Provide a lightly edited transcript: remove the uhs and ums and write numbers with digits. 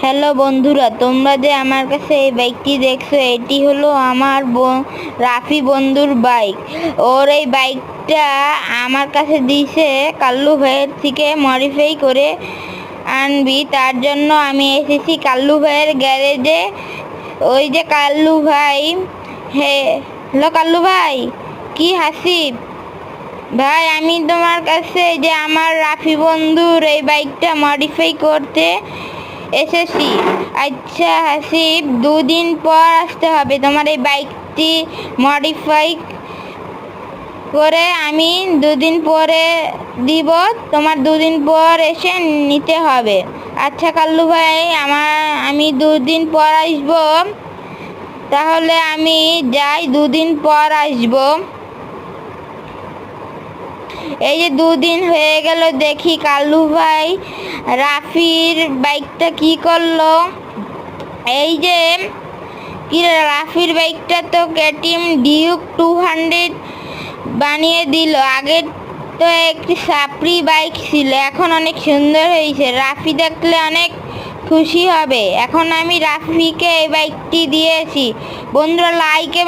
Hello বন্ধুরা, তোমরা যে আমার কাছে এই বাইকটি দেখছো, এটি হলো আমার রাফি বন্ধুর বাইক। ওর এই বাইকটা আমার কাছে দিয়েছে কাল্লু ভাইয়ের থেকে মডিফাই করে আনবি। তার জন্য আমি এসেছি কাল্লু ভাইয়ের গ্যারেজে। ওই যে কাল্লু ভাই, হ্যালো কাল্লু ভাই, কি হাসিব ভাই, আমি তোমার কাছে যে আমার রাফি বন্ধুর এই বাইকটা মডিফাই করতে এসেছি। আচ্ছা হাসিব, দুদিন পর আসতে হবে। তোমার এই বাইকটি মডিফাই করে আমি দুদিন পরে দিব, তোমার দুদিন পর এসে নিতে হবে। আচ্ছা কাল্লু ভাই, আমি দুদিন পর আসবো, তাহলে আমি যাই, দুদিন পর আসবো। এই যে দুদিন হয়ে গেল, দেখি কাল্লু ভাই রাফির বাইকটা কি করলো। এই যে কি, রাফির বাইকটা তো কেটিএম ডিউক 200 বানিয়ে দিল। আগে তো একটি সাপড়ি বাইক ছিল, এখন অনেক সুন্দর হয়েছে। রাফি দেখলে অনেক খুশি হবে। এখন আমি রাফিকে এই বাইকটি দিয়েছি। বন্ধুরা, লাইক এবং